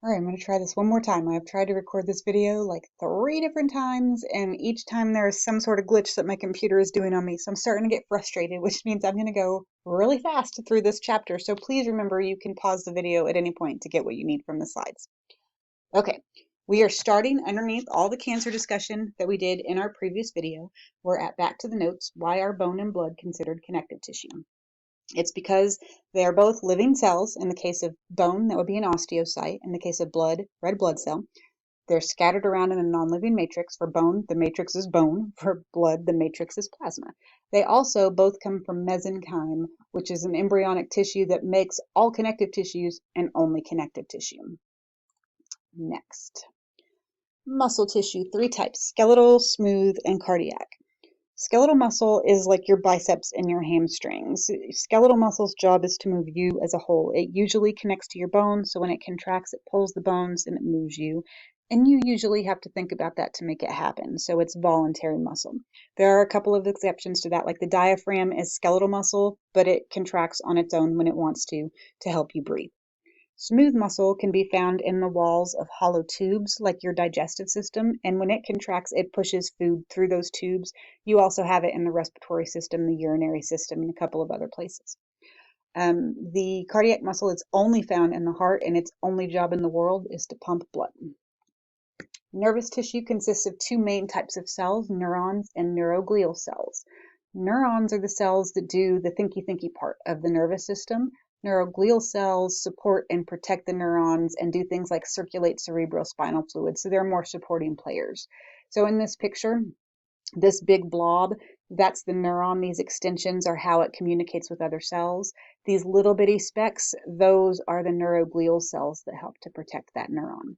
All right, I'm going to try this one more time. I've tried to record this video like 3 different times, and each time there is some sort of glitch that my computer is doing on me. So I'm starting to get frustrated, which means I'm going to go really fast through this chapter. So please remember you can pause the video at any point to get what you need from the slides. Okay, we are starting underneath all the cancer discussion that we did in our previous video. We're at back to the notes, why are bone and blood considered connective tissue? It's because they are both living cells. In the case of bone, that would be an osteocyte. In the case of blood, red blood cell. They're scattered around in a non-living matrix. For bone, the matrix is bone. For blood, the matrix is plasma. They also both come from mesenchyme, which is an embryonic tissue that makes all connective tissues and only connective tissue. Next. Muscle tissue, 3 types: skeletal, smooth, and cardiac. Skeletal muscle is like your biceps and your hamstrings. Skeletal muscle's job is to move you as a whole. It usually connects to your bones, so when it contracts, it pulls the bones and it moves you. And you usually have to think about that to make it happen, so it's voluntary muscle. There are a couple of exceptions to that, like the diaphragm is skeletal muscle, but it contracts on its own when it wants to help you breathe. Smooth muscle can be found in the walls of hollow tubes, like your digestive system, and when it contracts, it pushes food through those tubes. You also have it in the respiratory system, the urinary system, and a couple of other places. The cardiac muscle is only found in the heart, and its only job in the world is to pump blood. Nervous tissue consists of 2 main types of cells, neurons and neuroglial cells. Neurons are the cells that do the thinky part of the nervous system. Neuroglial cells support and protect the neurons and do things like circulate cerebrospinal fluid, so they're more supporting players. So in this picture, this big blob, that's the neuron. These extensions are how it communicates with other cells. These little bitty specks, those are the neuroglial cells that help to protect that neuron.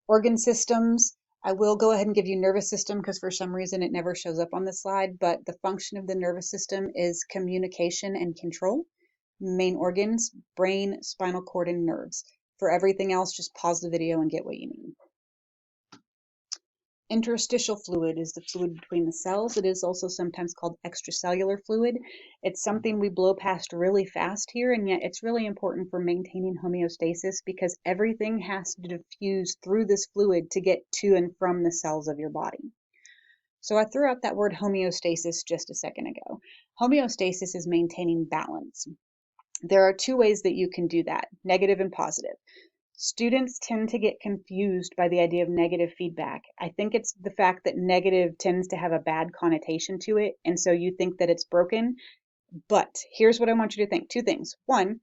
Organ systems, I will go ahead and give you nervous system because for some reason it never shows up on the slide, but the function of the nervous system is communication and control. Main organs, brain, spinal cord, and nerves. For everything else, just pause the video and get what you need. Interstitial fluid is the fluid between the cells. It is also sometimes called extracellular fluid. It's something we blow past really fast here, and yet it's really important for maintaining homeostasis because everything has to diffuse through this fluid to get to and from the cells of your body. So I threw out that word homeostasis just a second ago. Homeostasis is maintaining balance. There are 2 ways that you can do that, negative and positive. Students tend to get confused by the idea of negative feedback. I think it's the fact that negative tends to have a bad connotation to it, and so you think that it's broken. But here's what I want you to think. 2 things. 1,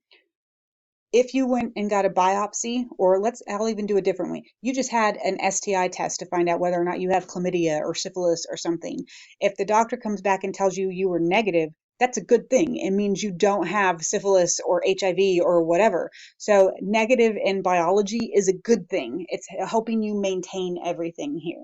if you went and got a biopsy, or I'll even do a different way. You just had an STI test to find out whether or not you have chlamydia or syphilis or something. If the doctor comes back and tells you you were negative, that's a good thing. It means you don't have syphilis or HIV or whatever. So negative in biology is a good thing. It's helping you maintain everything here.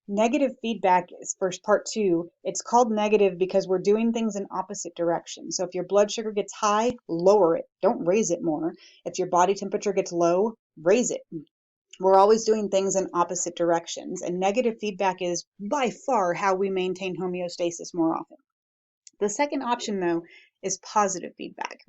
Negative feedback is first part 2. It's called negative because we're doing things in opposite directions. So if your blood sugar gets high, lower it. Don't raise it more. If your body temperature gets low, raise it. We're always doing things in opposite directions. And negative feedback is by far how we maintain homeostasis more often. The second option, though, is positive feedback.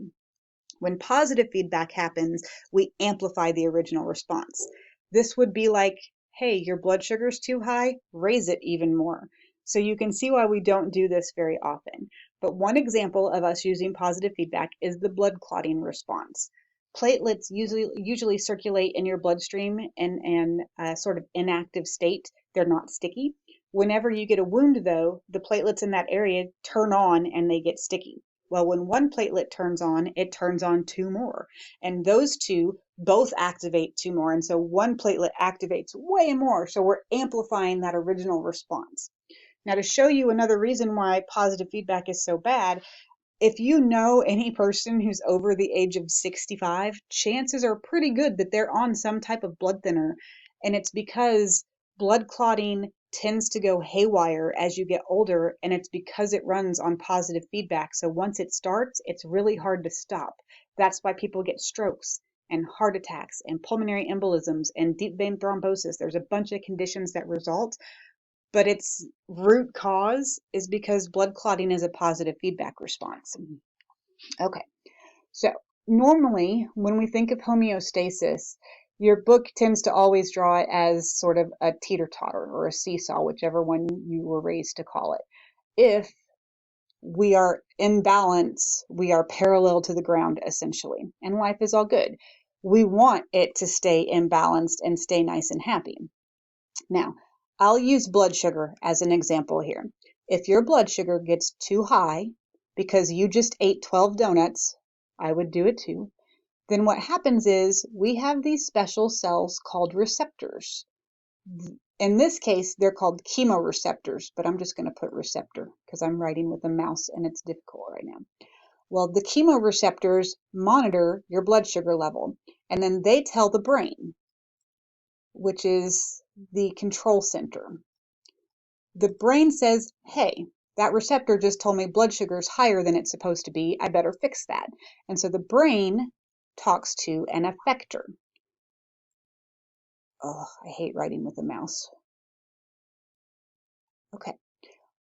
When positive feedback happens, we amplify the original response. This would be like, hey, your blood sugar's too high, raise it even more. So you can see why we don't do this very often. But one example of us using positive feedback is the blood clotting response. Platelets usually circulate in your bloodstream in a sort of inactive state. They're not sticky. Whenever you get a wound, though, the platelets in that area turn on and they get sticky. Well, when one platelet turns on, it turns on 2 more. And those 2 both activate 2 more. And so one platelet activates way more. So we're amplifying that original response. Now, to show you another reason why positive feedback is so bad, if you know any person who's over the age of 65, chances are pretty good that they're on some type of blood thinner. And it's because blood clotting tends to go haywire as you get older, and it's because it runs on positive feedback. So once it starts, it's really hard to stop. That's why people get strokes and heart attacks and pulmonary embolisms and deep vein thrombosis. There's a bunch of conditions that result, but its root cause is because blood clotting is a positive feedback response. Okay, so normally when we think of homeostasis, Your book tends to always draw it as sort of a teeter-totter or a seesaw, whichever one you were raised to call it. If we are in balance, we are parallel to the ground essentially, and life is all good. We want it to stay imbalanced and stay nice and happy. Now, I'll use blood sugar as an example here. If your blood sugar gets too high because you just ate 12 donuts, I would do it too, then what happens is we have these special cells called receptors. In this case, they're called chemoreceptors, but I'm just going to put receptor because I'm writing with a mouse and it's difficult right now. Well, the chemoreceptors monitor your blood sugar level, and then they tell the brain, which is the control center. The brain says, hey, that receptor just told me blood sugar is higher than it's supposed to be. I better fix that. And so the brain talks to an effector. Oh, I hate writing with a mouse. Okay.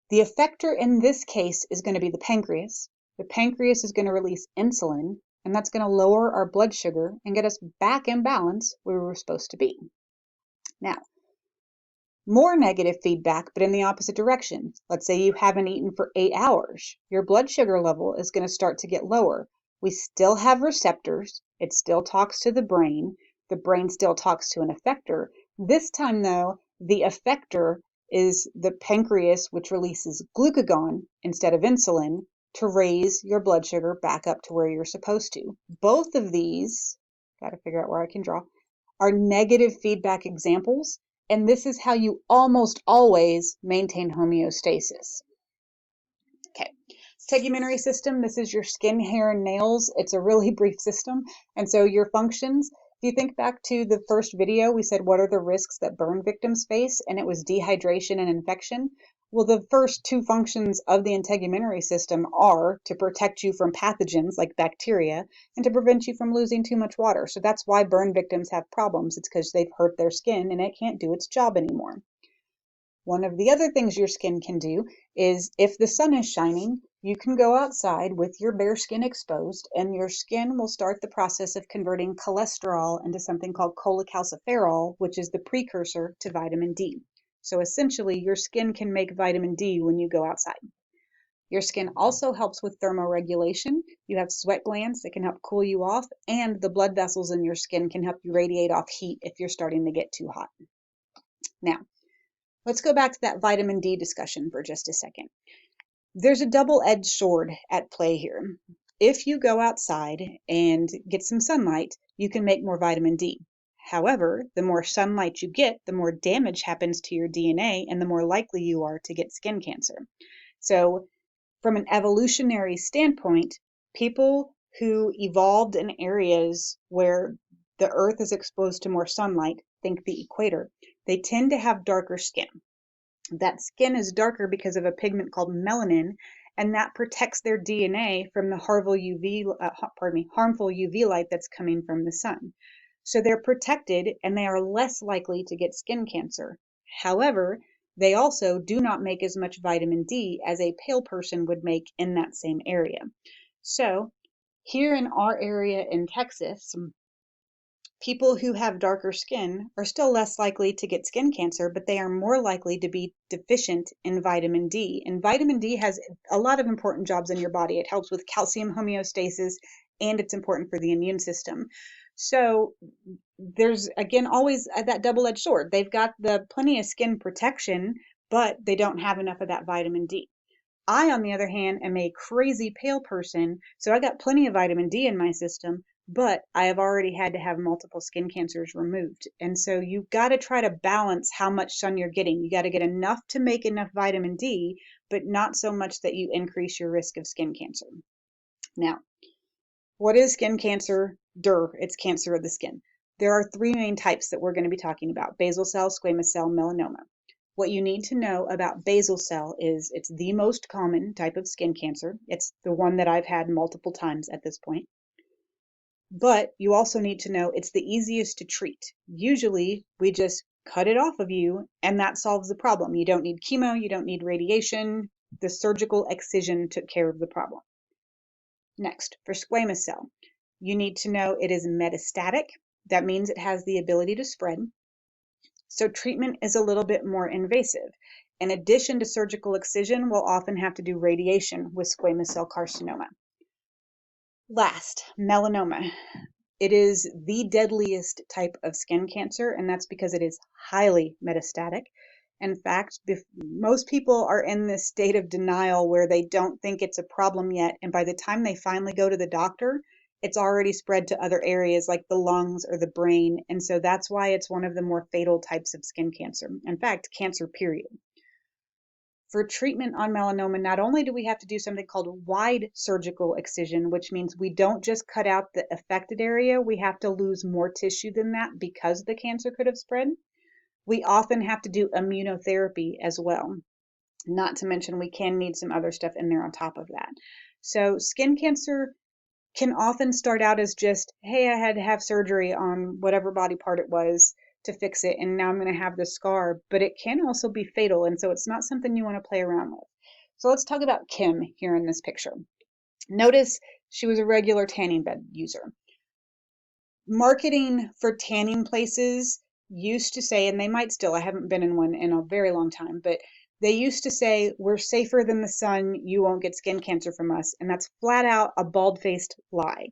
The effector in this case is going to be the pancreas. The pancreas is going to release insulin, and that's going to lower our blood sugar and get us back in balance where we were supposed to be. Now, more negative feedback, but in the opposite direction. Let's say you haven't eaten for 8 hours. Your blood sugar level is going to start to get lower. We still have receptors. It still talks to the brain. The brain still talks to an effector. This time, though, the effector is the pancreas, which releases glucagon instead of insulin to raise your blood sugar back up to where you're supposed to. Both of these, got to figure out where I can draw, are negative feedback examples. And this is how you almost always maintain homeostasis. Okay, Integumentary system, this is your skin, hair, and nails. It's a really brief system. And so your functions, if you think back to the first video, we said what are the risks that burn victims face, and it was dehydration and infection. Well, the first two functions of the integumentary system are to protect you from pathogens like bacteria and to prevent you from losing too much water. So that's why burn victims have problems. It's because they've hurt their skin and it can't do its job anymore. One of the other things your skin can do is if the sun is shining, you can go outside with your bare skin exposed and your skin will start the process of converting cholesterol into something called cholecalciferol, which is the precursor to vitamin D. So essentially, your skin can make vitamin D when you go outside. Your skin also helps with thermoregulation. You have sweat glands that can help cool you off, and the blood vessels in your skin can help you radiate off heat if you're starting to get too hot. Now, let's go back to that vitamin D discussion for just a second. There's a double-edged sword at play here. If you go outside and get some sunlight, you can make more vitamin D. However, the more sunlight you get, the more damage happens to your DNA and the more likely you are to get skin cancer. So from an evolutionary standpoint, people who evolved in areas where the earth is exposed to more sunlight, think the equator, they tend to have darker skin. That skin is darker because of a pigment called melanin, and that protects their DNA from the harmful UV light that's coming from the sun. So they're protected and they are less likely to get skin cancer. However, they also do not make as much vitamin D as a pale person would make in that same area. So here in our area in Texas, people who have darker skin are still less likely to get skin cancer, but they are more likely to be deficient in vitamin D. And vitamin D has a lot of important jobs in your body. It helps with calcium homeostasis, and it's important for the immune system. So there's, again, always that double-edged sword. They've got the plenty of skin protection, but they don't have enough of that vitamin D. I, on the other hand, am a crazy pale person, so I got plenty of vitamin D in my system, but I have already had to have multiple skin cancers removed. And so you've got to try to balance how much sun you're getting. You got to get enough to make enough vitamin D, but not so much that you increase your risk of skin cancer. Now, what is skin cancer? It's cancer of the skin. There are three main types that we're going to be talking about: basal cell, squamous cell, melanoma. What you need to know about basal cell is it's the most common type of skin cancer. It's the one that I've had multiple times at this point. But you also need to know it's the easiest to treat. Usually we just cut it off of you and that solves the problem. You don't need chemo, you don't need radiation. The surgical excision took care of the problem. Next, for squamous cell, you need to know it is metastatic. That means it has the ability to spread. So treatment is a little bit more invasive. In addition to surgical excision, we'll often have to do radiation with squamous cell carcinoma. Last, melanoma. It is the deadliest type of skin cancer, and that's because it is highly metastatic. In fact, most people are in this state of denial where they don't think it's a problem yet, and by the time they finally go to the doctor, it's already spread to other areas like the lungs or the brain, and so that's why it's one of the more fatal types of skin cancer. In fact, cancer, period. For treatment on melanoma, not only do we have to do something called wide surgical excision, which means we don't just cut out the affected area, we have to lose more tissue than that because the cancer could have spread. We often have to do immunotherapy as well. Not to mention we can need some other stuff in there on top of that. So skin cancer can often start out as just, hey, I had to have surgery on whatever body part it was to fix it, and now I'm going to have this scar, but it can also be fatal, and so it's not something you want to play around with. So let's talk about Kim here in this picture. Notice she was a regular tanning bed user. Marketing for tanning places used to say, and they might still, I haven't been in one in a very long time, but they used to say, we're safer than the sun, you won't get skin cancer from us, and that's flat out a bald-faced lie.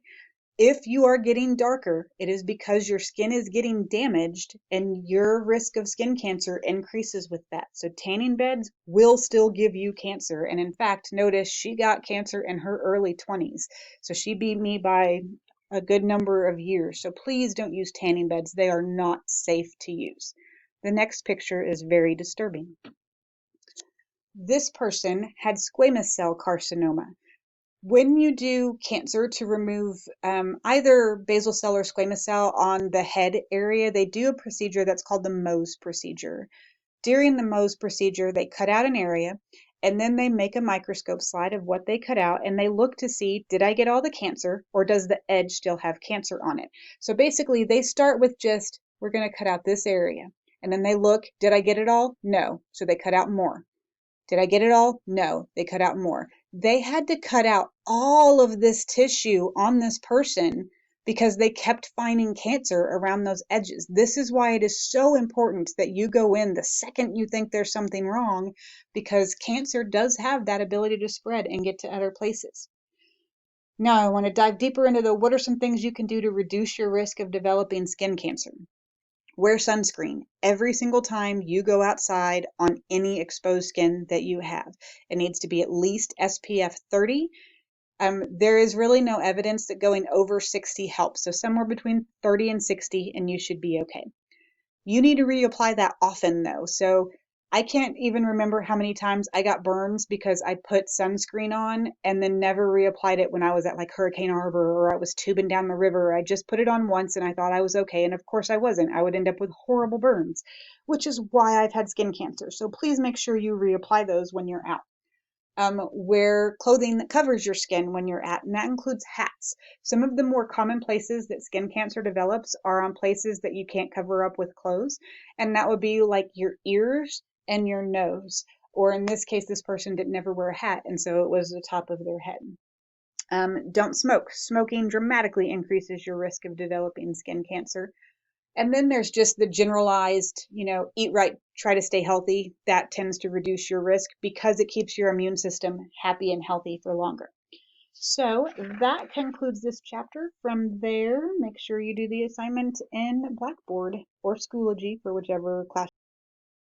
If you are getting darker, it is because your skin is getting damaged and your risk of skin cancer increases with that. So tanning beds will still give you cancer. And in fact, notice she got cancer in her early 20s. So she beat me by a good number of years. So please don't use tanning beds. They are not safe to use. The next picture is very disturbing. This person had squamous cell carcinoma. When you do cancer to remove either basal cell or squamous cell on the head area, they do a procedure that's called the Mohs procedure. During the Mohs procedure, they cut out an area, and then they make a microscope slide of what they cut out, and they look to see, did I get all the cancer, or does the edge still have cancer on it? So basically, they start with just, we're going to cut out this area. And then they look, did I get it all? No. So they cut out more. Did I get it all? No. They cut out more. They had to cut out all of this tissue on this person because they kept finding cancer around those edges. This is why it is so important that you go in the second you think there's something wrong, because cancer does have that ability to spread and get to other places. Now I want to dive deeper into what are some things you can do to reduce your risk of developing skin cancer. Wear sunscreen every single time you go outside on any exposed skin that you have. It needs to be at least SPF 30. There is really no evidence that going over 60 helps. So somewhere between 30 and 60 and you should be okay. You need to reapply that often though. So I can't even remember how many times I got burns because I put sunscreen on and then never reapplied it when I was at like Hurricane Harbor or I was tubing down the river. I just put it on once and I thought I was okay. And of course I wasn't. I would end up with horrible burns, which is why I've had skin cancer. So please make sure you reapply those when you're out. Wear clothing that covers your skin when you're at, and that includes hats. Some of the more common places that skin cancer develops are on places that you can't cover up with clothes, and that would be like your ears and your nose, or in this case, this person didn't ever wear a hat, and so it was the top of their head. Don't smoke. Smoking dramatically increases your risk of developing skin cancer. And then there's just the generalized, eat right, try to stay healthy. That tends to reduce your risk because it keeps your immune system happy and healthy for longer. So that concludes this chapter. From there, make sure you do the assignment in Blackboard or Schoology for whichever class